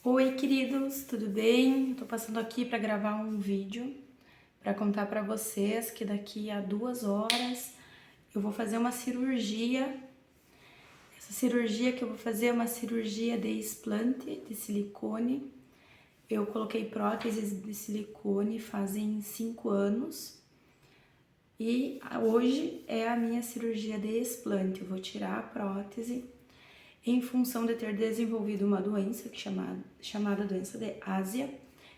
Oi, queridos, tudo bem? Tô passando aqui para gravar um vídeo para contar para vocês que daqui a 2 horas eu vou fazer uma cirurgia. Essa cirurgia que eu vou fazer é uma cirurgia de explante de silicone. Eu coloquei próteses de silicone fazem 5 anos e hoje é a minha cirurgia de explante. Eu vou tirar a prótese em função de ter desenvolvido uma doença chamada doença de Ásia,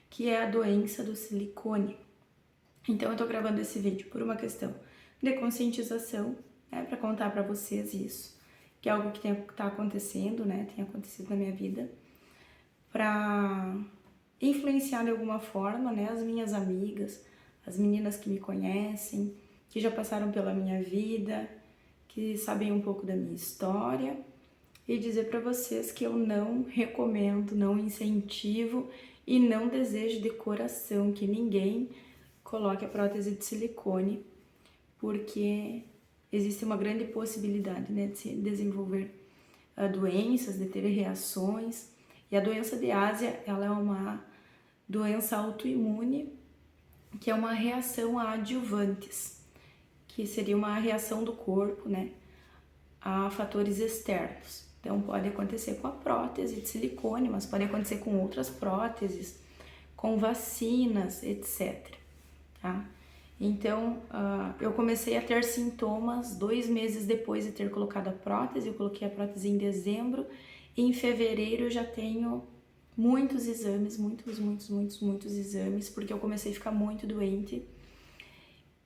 que é a doença do silicone. Então eu tô gravando esse vídeo por uma questão de conscientização, né, para contar para vocês isso, que é algo que tá acontecendo, né, tem acontecido na minha vida, para influenciar de alguma forma, né, as minhas amigas, as meninas que me conhecem, que já passaram pela minha vida, que sabem um pouco da minha história, e dizer para vocês que eu não recomendo, não incentivo e não desejo de coração que ninguém coloque a prótese de silicone, porque existe uma grande possibilidade, né, de se desenvolver doenças, de ter reações. E a doença de Ásia, ela é uma doença autoimune, que é uma reação a adjuvantes, que seria uma reação do corpo, né, a fatores externos. Então pode acontecer com a prótese de silicone, mas pode acontecer com outras próteses, com vacinas, etc. Tá? Então eu comecei a ter sintomas 2 meses depois de ter colocado a prótese. Eu coloquei a prótese em dezembro e em fevereiro eu já tenho muitos exames, muitos exames, porque eu comecei a ficar muito doente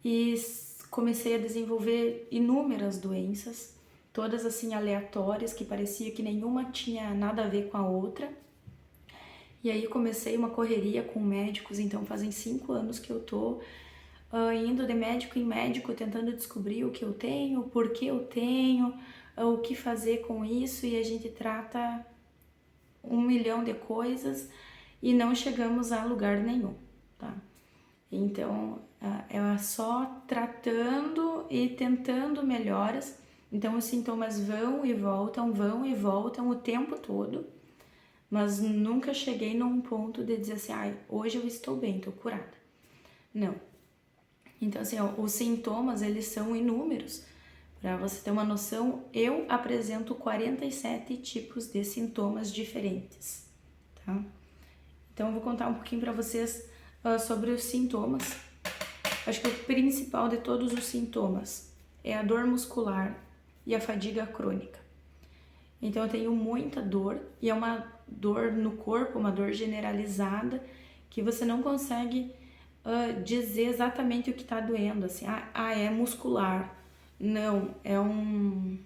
e comecei a desenvolver inúmeras doenças, todas assim aleatórias, que parecia que nenhuma tinha nada a ver com a outra. E aí comecei uma correria com médicos, então fazem 5 anos que eu tô indo de médico em médico, tentando descobrir o que eu tenho, por que eu tenho, o que fazer com isso, e a gente trata 1 milhão de coisas e não chegamos a lugar nenhum, tá? Então, é só tratando e tentando melhoras. Então, os sintomas vão e voltam o tempo todo, mas nunca cheguei num ponto de dizer assim, hoje eu estou bem, estou curada. Não. Então, assim, os sintomas, eles são inúmeros. Para você ter uma noção, eu apresento 47 tipos de sintomas diferentes, tá? Então, eu vou contar um pouquinho para vocês sobre os sintomas. Acho que o principal de todos os sintomas é a dor muscular e a fadiga crônica. Então eu tenho muita dor e é uma dor no corpo, uma dor generalizada, que você não consegue dizer exatamente o que está doendo, assim, é muscular. Não, é um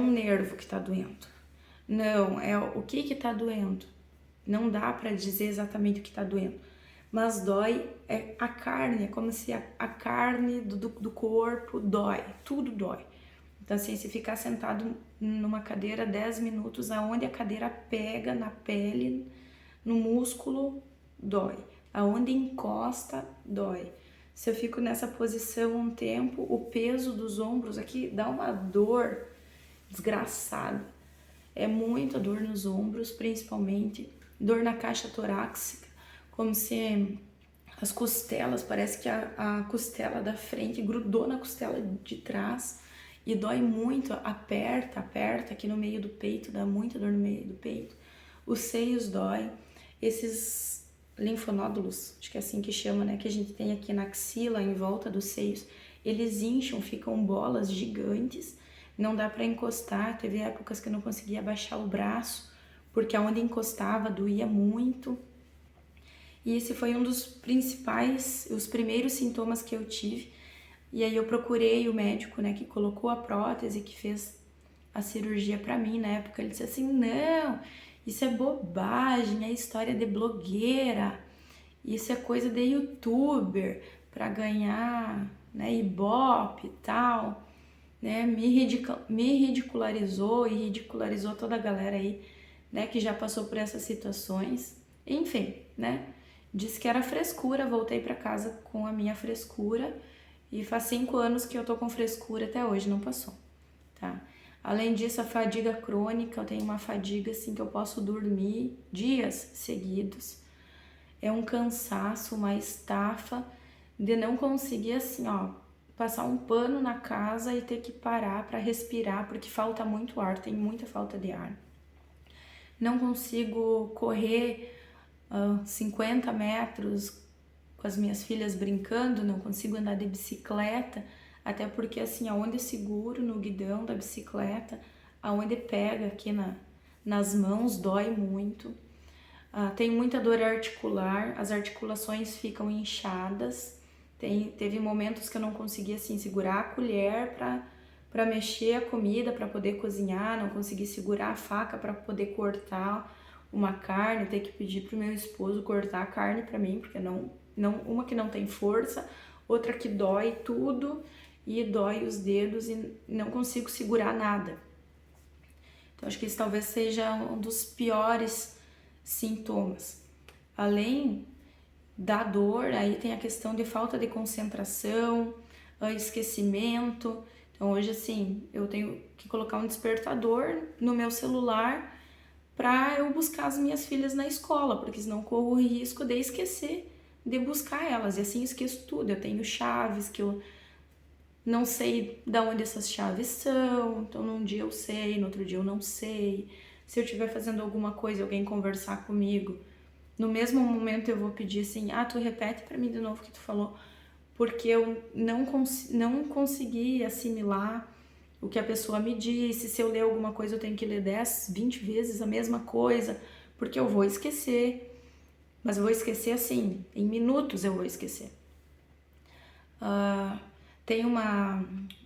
nervo que está doendo. Não, é o que está doendo. Não dá para dizer exatamente o que está doendo, mas dói a carne, é como se a carne do corpo dói, tudo dói. Então, assim, se ficar sentado numa cadeira 10 minutos, aonde a cadeira pega na pele, no músculo, dói. Aonde encosta, dói. Se eu fico nessa posição um tempo, o peso dos ombros aqui dá uma dor desgraçada. É muita dor nos ombros, principalmente. Dor na caixa torácica, como se as costelas, parece que a costela da frente grudou na costela de trás e dói muito, aperta aqui no meio do peito, dá muita dor no meio do peito. Os seios dói, esses linfonódulos, acho que é assim que chama, né, que a gente tem aqui na axila, em volta dos seios, eles incham, ficam bolas gigantes, não dá para encostar. Teve épocas que eu não conseguia abaixar o braço, porque aonde encostava doía muito. E esse foi um dos principais, os primeiros sintomas que eu tive. E aí eu procurei o médico, né, que colocou a prótese, que fez a cirurgia pra mim na época. Ele disse assim, não, isso é bobagem, é história de blogueira, isso é coisa de youtuber pra ganhar, né, ibope e tal, né, me ridicularizou e ridicularizou toda a galera aí, né, que já passou por essas situações. Enfim, né, disse que era frescura. Voltei pra casa com a minha frescura e faz 5 anos que eu tô com frescura até hoje, não passou, tá? Além disso, a fadiga crônica, eu tenho uma fadiga assim que eu posso dormir dias seguidos. É um cansaço, uma estafa de não conseguir assim, ó, passar um pano na casa e ter que parar para respirar, porque falta muito ar, tem muita falta de ar. Não consigo correr 50 metros com as minhas filhas brincando, não consigo andar de bicicleta, até porque assim, aonde eu seguro no guidão da bicicleta, aonde pega aqui nas mãos, dói muito. Tenho muita dor articular, as articulações ficam inchadas. Teve momentos que eu não conseguia assim, segurar a colher para mexer a comida, para poder cozinhar, não consegui segurar a faca para poder cortar uma carne, ter que pedir pro meu esposo cortar a carne para mim, porque uma que não tem força, outra que dói tudo e dói os dedos e não consigo segurar nada. Então acho que isso talvez seja um dos piores sintomas. Além da dor, aí tem a questão de falta de concentração, esquecimento. Então hoje assim, eu tenho que colocar um despertador no meu celular para eu buscar as minhas filhas na escola, porque senão corro o risco de esquecer de buscar elas, e assim esqueço tudo. Eu tenho chaves que eu não sei de onde essas chaves são, então num dia eu sei, no outro dia eu não sei. Se eu estiver fazendo alguma coisa e alguém conversar comigo, no mesmo momento eu vou pedir assim, tu repete para mim de novo o que tu falou, porque eu não consegui assimilar o que a pessoa me disse. Se eu ler alguma coisa eu tenho que ler 10, 20 vezes a mesma coisa, porque eu vou esquecer. Mas eu vou esquecer assim, em minutos eu vou esquecer. Tem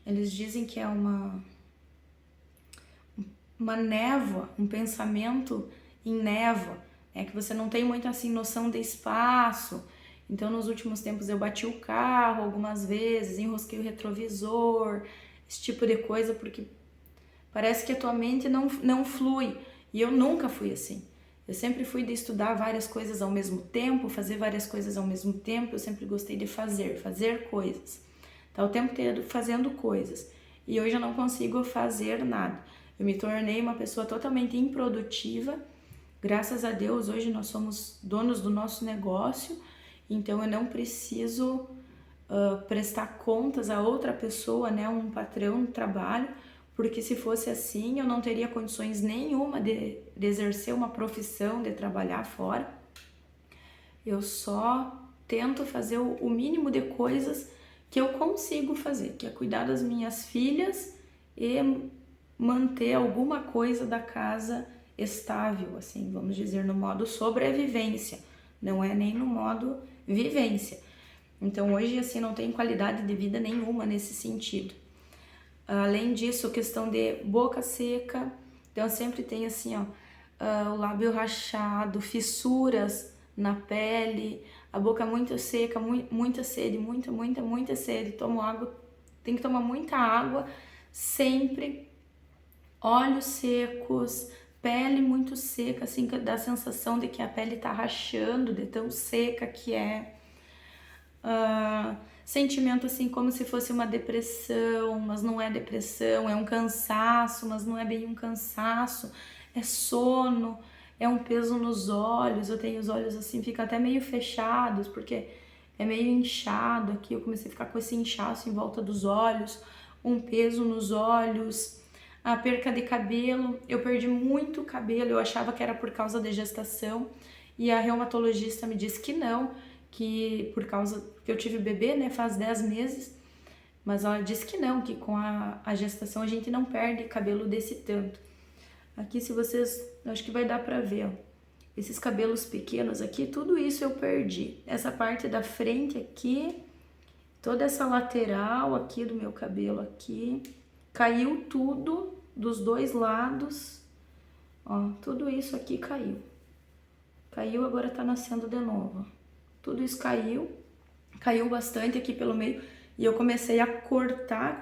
eles dizem que é uma névoa, um pensamento em névoa, que você não tem muito assim noção de espaço. Então nos últimos tempos eu bati o carro algumas vezes, enrosquei o retrovisor, esse tipo de coisa, porque parece que a tua mente não flui, e eu nunca fui assim. Eu sempre fui de estudar várias coisas ao mesmo tempo, fazer várias coisas ao mesmo tempo. Eu sempre gostei de fazer coisas. Tá o tempo inteiro fazendo coisas. E hoje eu não consigo fazer nada. Eu me tornei uma pessoa totalmente improdutiva. Graças a Deus, hoje nós somos donos do nosso negócio. Então eu não preciso prestar contas a outra pessoa, né, um patrão no trabalho, porque se fosse assim eu não teria condições nenhuma de exercer uma profissão, de trabalhar fora. Eu só tento fazer o mínimo de coisas que eu consigo fazer, que é cuidar das minhas filhas e manter alguma coisa da casa estável, assim, vamos dizer, no modo sobrevivência, não é nem no modo vivência. Então hoje assim não tem qualidade de vida nenhuma nesse sentido. Além disso, questão de boca seca, então eu sempre tenho assim, o lábio rachado, fissuras na pele, a boca muito seca, muita sede, muita sede. Tomo água, tem que tomar muita água sempre. Olhos secos, pele muito seca, assim, dá a sensação de que a pele tá rachando, de tão seca que é. Sentimento assim como se fosse uma depressão, mas não é depressão, é um cansaço, mas não é bem um cansaço, é sono, é um peso nos olhos. Eu tenho os olhos assim, ficam até meio fechados, porque é meio inchado aqui. Eu comecei a ficar com esse inchaço em volta dos olhos, um peso nos olhos. A perca de cabelo, eu perdi muito cabelo, eu achava que era por causa da gestação, e a reumatologista me disse que não, que por causa que eu tive bebê, né, faz 10 meses, mas ela disse que não, que com a gestação a gente não perde cabelo desse tanto. Aqui, se vocês, acho que vai dar pra ver, ó, esses cabelos pequenos aqui, tudo isso eu perdi. Essa parte da frente aqui, toda essa lateral aqui do meu cabelo aqui, caiu tudo dos dois lados, ó, tudo isso aqui caiu. Caiu, agora tá nascendo de novo. Tudo isso caiu bastante aqui pelo meio, e eu comecei a cortar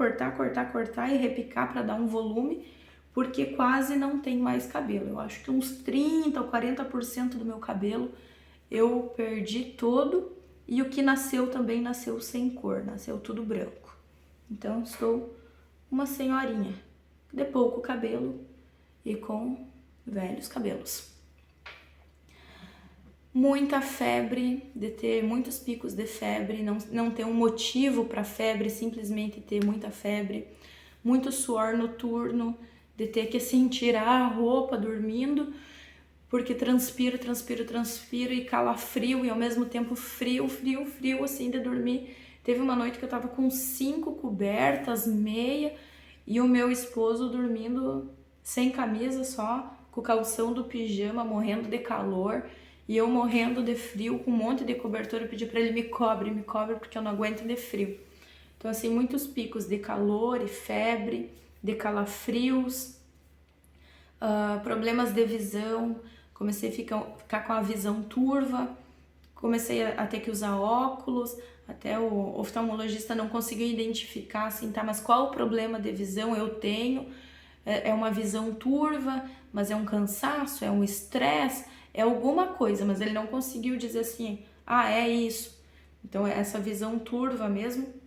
e repicar para dar um volume, porque quase não tem mais cabelo. Eu acho que uns 30 ou 40% do meu cabelo eu perdi todo, e o que nasceu também nasceu sem cor, nasceu tudo branco. Então estou uma senhorinha. de pouco cabelo e com velhos cabelos. Muita febre, de ter muitos picos de febre, não ter um motivo para febre, simplesmente ter muita febre. Muito suor noturno, de ter que assim tirar a roupa dormindo, porque transpiro e calafrio e ao mesmo tempo frio assim de dormir. Teve uma noite que eu tava com 5 cobertas, meia, e o meu esposo dormindo sem camisa só, com o calção do pijama, morrendo de calor, e eu morrendo de frio, com um monte de cobertor. Eu pedi para ele: me cobre, porque eu não aguento de frio. Então assim, muitos picos de calor e febre, de calafrios, problemas de visão, comecei a ficar com a visão turva, comecei a ter que usar óculos, até o oftalmologista não conseguiu identificar assim, tá, mas qual o problema de visão eu tenho? É uma visão turva, mas é um cansaço, é um estresse, é alguma coisa, mas ele não conseguiu dizer assim, ah, é isso. Então é essa visão turva mesmo.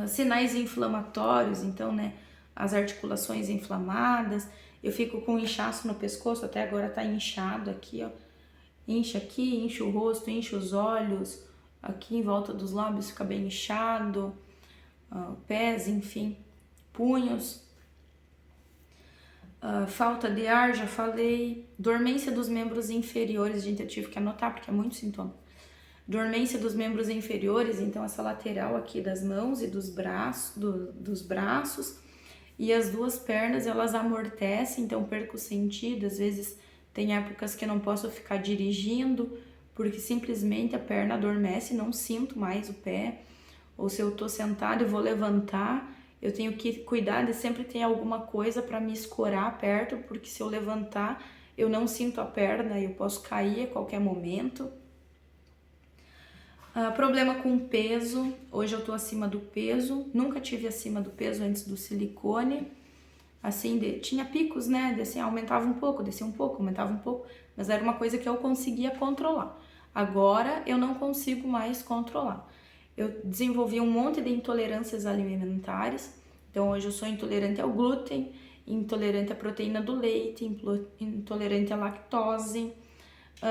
Sinais inflamatórios, então, né, as articulações inflamadas, eu fico com inchaço no pescoço, até agora tá inchado aqui, ó, incha aqui, incha o rosto, incha os olhos, aqui em volta dos lábios fica bem inchado, pés, enfim, punhos, falta de ar, já falei, dormência dos membros inferiores, gente, eu tive que anotar porque é muito sintoma. Dormência dos membros inferiores, então essa lateral aqui das mãos e dos braços, e as duas pernas elas amortecem, então perco o sentido. Às vezes tem épocas que eu não posso ficar dirigindo porque simplesmente a perna adormece, não sinto mais o pé, ou se eu tô sentada e vou levantar, eu tenho que cuidar de sempre ter alguma coisa para me escorar perto, porque se eu levantar eu não sinto a perna e eu posso cair a qualquer momento. Problema com peso, hoje eu tô acima do peso, nunca tive acima do peso antes do silicone, assim, tinha picos, né, assim, aumentava um pouco, descia um pouco, aumentava um pouco, mas era uma coisa que eu conseguia controlar. Agora eu não consigo mais controlar. Eu desenvolvi um monte de intolerâncias alimentares, então hoje eu sou intolerante ao glúten, intolerante à proteína do leite, intolerante à lactose,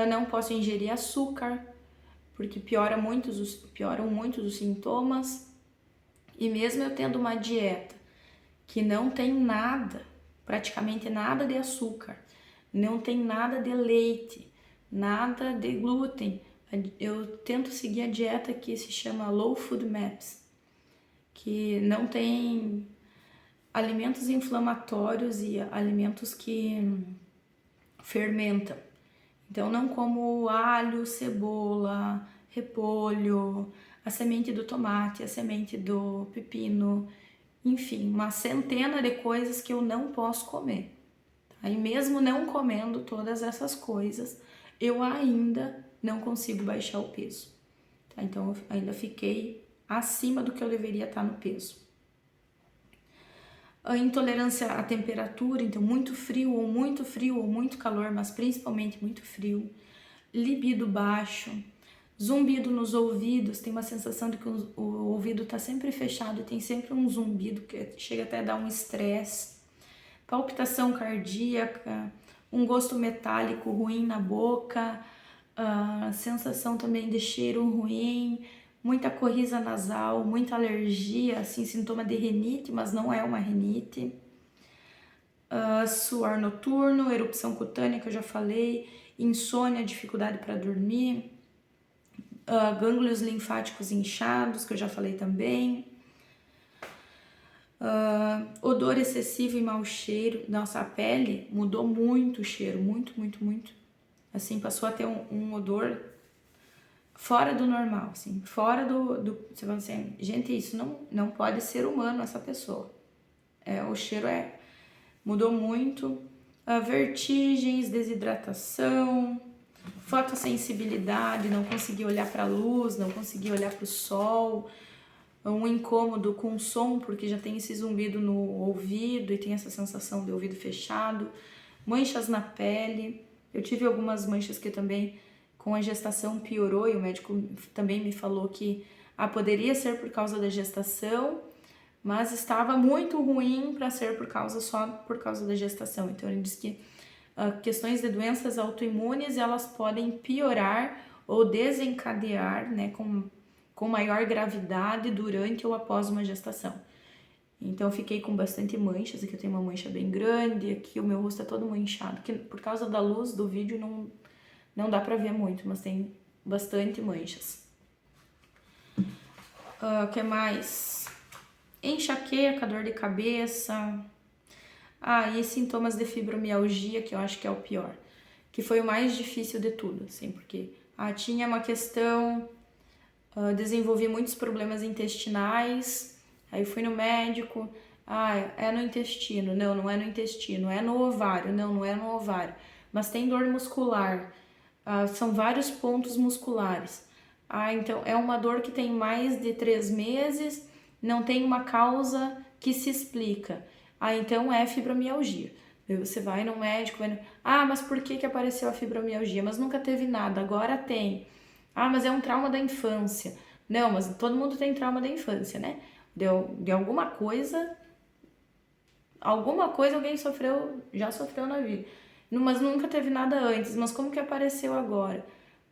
não posso ingerir açúcar, porque pioram muito os sintomas. E mesmo eu tendo uma dieta que não tem nada, praticamente nada de açúcar, não tem nada de leite, nada de glúten, eu tento seguir a dieta que se chama Low Food Maps, que não tem alimentos inflamatórios e alimentos que fermentam. Então não como alho, cebola, repolho, a semente do tomate, a semente do pepino, enfim, uma centena de coisas que eu não posso comer. Tá? E mesmo não comendo todas essas coisas, eu ainda não consigo baixar o peso. Tá? Então eu ainda fiquei acima do que eu deveria estar no peso. A intolerância à temperatura, então muito frio ou muito calor, mas principalmente muito frio. Libido baixo, zumbido nos ouvidos, tem uma sensação de que o ouvido está sempre fechado e tem sempre um zumbido que chega até a dar um estresse. Palpitação cardíaca, um gosto metálico ruim na boca, sensação também de cheiro ruim, muita coriza nasal, muita alergia, assim, sintoma de rinite, mas não é uma rinite. Suor noturno, erupção cutânea, que eu já falei, insônia, dificuldade para dormir, gânglios linfáticos inchados, que eu já falei também. Odor excessivo e mau cheiro. Nossa, a pele mudou muito o cheiro, muito. Assim, passou a ter um odor fora do normal, assim, fora do você vai dizer, gente, isso não pode ser humano, essa pessoa. O cheiro mudou muito. Vertigens, desidratação, fotossensibilidade, não conseguia olhar para a luz, não conseguia olhar para o sol, um incômodo com o som, porque já tem esse zumbido no ouvido e tem essa sensação de ouvido fechado, manchas na pele. Eu tive algumas manchas que também com a gestação piorou e o médico também me falou que poderia ser por causa da gestação, mas estava muito ruim para ser só por causa da gestação. Então ele diz que questões de doenças autoimunes, elas podem piorar ou desencadear, né, com maior gravidade durante ou após uma gestação. Então eu fiquei com bastante manchas, aqui eu tenho uma mancha bem grande, aqui o meu rosto é todo manchado, que por causa da luz do vídeo não dá pra ver muito, mas tem bastante manchas. O que mais? Enxaqueca, dor de cabeça. E sintomas de fibromialgia, que eu acho que é o pior, que foi o mais difícil de tudo, assim, porque tinha uma questão, desenvolvi muitos problemas intestinais, aí fui no médico, é no intestino, não é no intestino, é no ovário, não é no ovário, mas tem dor muscular, são vários pontos musculares, então é uma dor que tem mais de 3 meses, não tem uma causa que se explica, então é fibromialgia. Você vai no médico, mas por que apareceu a fibromialgia? Mas nunca teve nada, agora tem. Mas é um trauma da infância. Não, mas todo mundo tem trauma da infância, né? De alguma coisa alguém já sofreu na vida. Mas nunca teve nada antes, mas como que apareceu agora?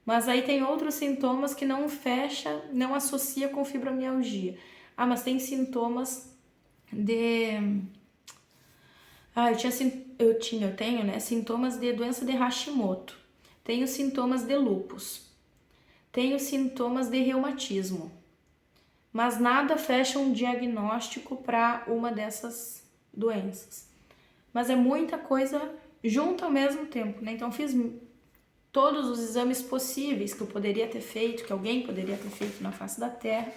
Mas aí tem outros sintomas que não fecha, não associa com fibromialgia. Mas tem sintomas de... eu tenho, né, sintomas de doença de Hashimoto. Tenho sintomas de lúpus. Tenho sintomas de reumatismo. Mas nada fecha um diagnóstico para uma dessas doenças. Mas é muita coisa junto ao mesmo tempo, né? Então fiz todos os exames possíveis que eu poderia ter feito, que alguém poderia ter feito na face da Terra.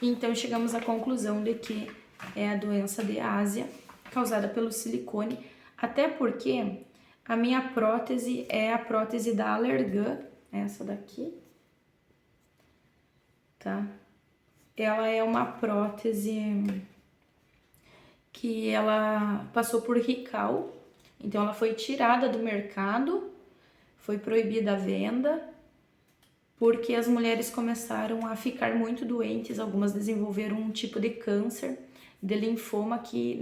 Então chegamos à conclusão de que é a doença de Ásia, causada pelo silicone, até porque a minha prótese é a prótese da Allergan, essa daqui, tá? Ela é uma prótese que ela passou por recall, então ela foi tirada do mercado, foi proibida a venda, porque as mulheres começaram a ficar muito doentes, algumas desenvolveram um tipo de câncer, de linfoma que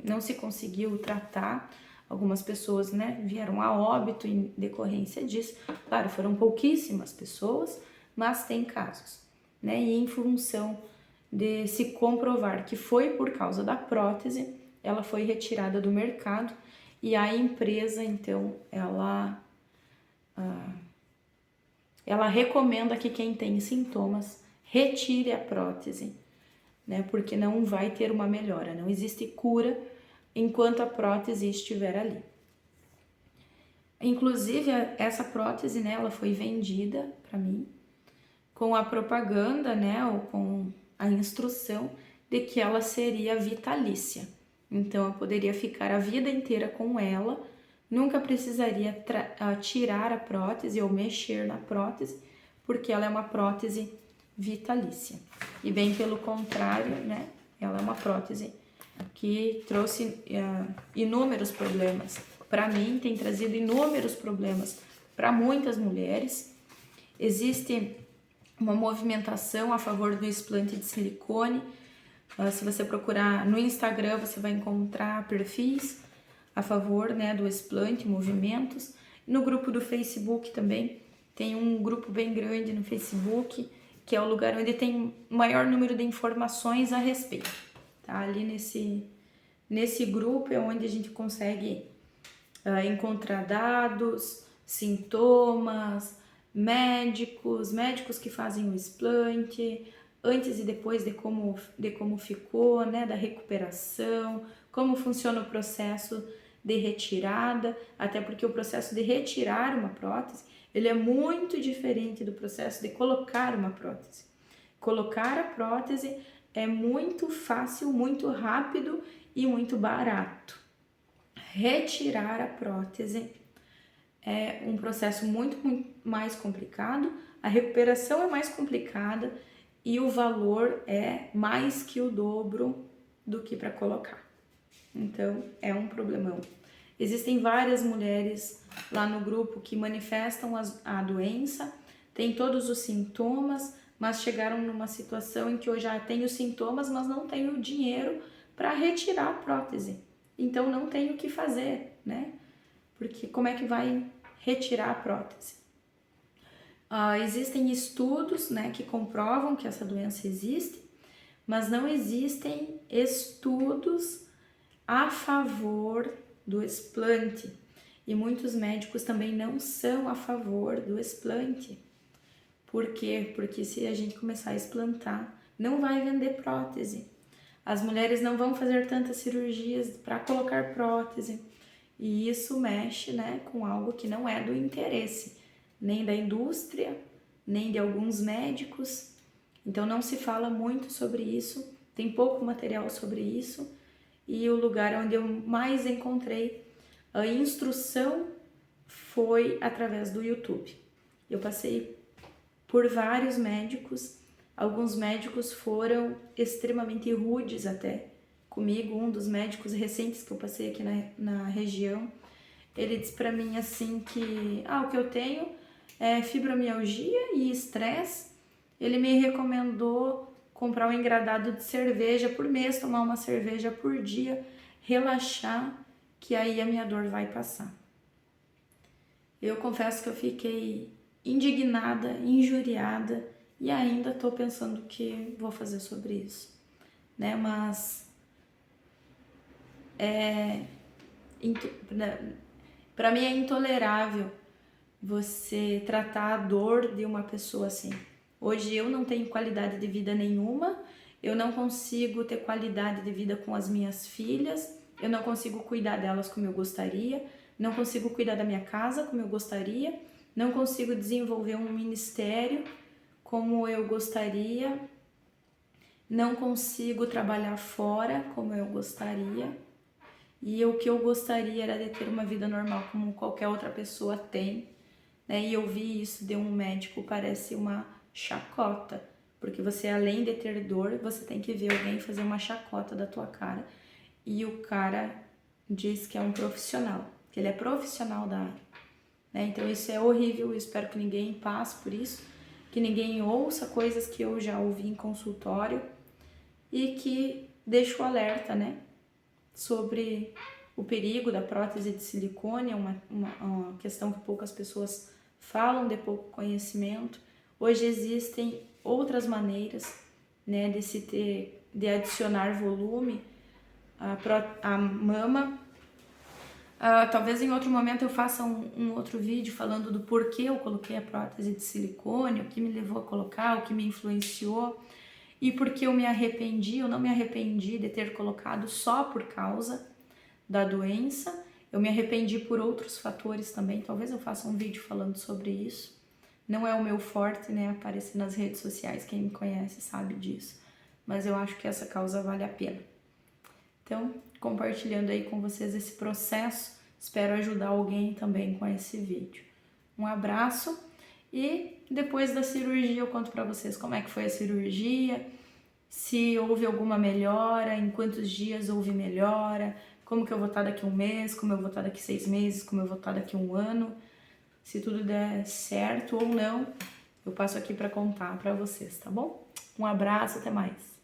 não se conseguiu tratar. Algumas pessoas, né, vieram a óbito em decorrência disso. Claro, foram pouquíssimas pessoas, mas tem casos, né? E em função de se comprovar que foi por causa da prótese, ela foi retirada do mercado e a empresa, então, ela recomenda que quem tem sintomas retire a prótese, né? Porque não vai ter uma melhora, não existe cura enquanto a prótese estiver ali. Inclusive, essa prótese, né, ela foi vendida para mim com a propaganda, né, ou com a instrução de que ela seria vitalícia. Então, eu poderia ficar a vida inteira com ela, nunca precisaria tirar a prótese ou mexer na prótese, porque ela é uma prótese vitalícia. E bem pelo contrário, né, ela é uma prótese que trouxe inúmeros problemas. Para mim, tem trazido inúmeros problemas para muitas mulheres. Existe uma movimentação a favor do explante de silicone. Se você procurar no Instagram, você vai encontrar perfis a favor, né, do explante, movimentos. No grupo do Facebook também, tem um grupo bem grande no Facebook, que é o lugar onde tem maior número de informações a respeito. Tá? Ali nesse grupo é onde a gente consegue encontrar dados, sintomas, médicos que fazem o explante, antes e depois de como ficou, né, da recuperação, como funciona o processo de retirada, até porque o processo de retirar uma prótese, ele é muito diferente do processo de colocar uma prótese. Colocar a prótese é muito fácil, muito rápido e muito barato. Retirar a prótese é um processo muito mais complicado, a recuperação é mais complicada e o valor é mais que o dobro do que para colocar. Então, é um problemão. Existem várias mulheres lá no grupo que manifestam a doença, tem todos os sintomas, mas chegaram numa situação em que eu já tenho sintomas, mas não tenho dinheiro para retirar a prótese. Então não tenho o que fazer, né? Porque como é que vai retirar a prótese? Existem estudos, né, que comprovam que essa doença existe, mas não existem estudos a favor do explante. E muitos médicos também não são a favor do explante. Por quê? Porque se a gente começar a explantar, não vai vender prótese. As mulheres não vão fazer tantas cirurgias para colocar prótese. E isso mexe, né, com algo que não é do interesse, nem da indústria, nem de alguns médicos. Então não se fala muito sobre isso, tem pouco material sobre isso. E o lugar onde eu mais encontrei a instrução foi através do YouTube. Eu passei por vários médicos, alguns médicos foram extremamente rudes até comigo. Um dos médicos recentes que eu passei aqui na região, ele disse para mim assim que o que eu tenho é fibromialgia e estresse. Ele me recomendou comprar um engradado de cerveja por mês, tomar uma cerveja por dia, relaxar, que aí a minha dor vai passar. Eu confesso que eu fiquei indignada, injuriada e ainda estou pensando o que vou fazer sobre isso, né? Mas para mim é intolerável você tratar a dor de uma pessoa assim. Hoje eu não tenho qualidade de vida nenhuma, eu não consigo ter qualidade de vida com as minhas filhas, eu não consigo cuidar delas como eu gostaria, não consigo cuidar da minha casa como eu gostaria, não consigo desenvolver um ministério como eu gostaria, não consigo trabalhar fora como eu gostaria. E o que eu gostaria era de ter uma vida normal como qualquer outra pessoa tem, né? E ouvir isso de um médico parece uma chacota, porque você, além de ter dor, você tem que ver alguém fazer uma chacota da tua cara. E o cara diz que é um profissional, que ele é profissional da área, né? Então isso é horrível, eu espero que ninguém passe por isso, que ninguém ouça coisas que eu já ouvi em consultório e que deixo o alerta, né? Sobre o perigo da prótese de silicone, é uma questão que poucas pessoas falam, de pouco conhecimento. Hoje existem outras maneiras, né, de adicionar volume à mama. Talvez em outro momento eu faça um outro vídeo falando do porquê eu coloquei a prótese de silicone, o que me levou a colocar, o que me influenciou. E porque eu me arrependi, eu não me arrependi de ter colocado só por causa da doença, eu me arrependi por outros fatores também. Talvez eu faça um vídeo falando sobre isso. Não é o meu forte, né, aparecer nas redes sociais, quem me conhece sabe disso. Mas eu acho que essa causa vale a pena. Então, compartilhando aí com vocês esse processo, espero ajudar alguém também com esse vídeo. Um abraço. E depois da cirurgia eu conto para vocês como é que foi a cirurgia, se houve alguma melhora, em quantos dias houve melhora, como que eu vou estar daqui a um mês, como eu vou estar daqui 6 meses, como eu vou estar daqui a um ano. Se tudo der certo ou não, eu passo aqui para contar para vocês, tá bom? Um abraço, até mais!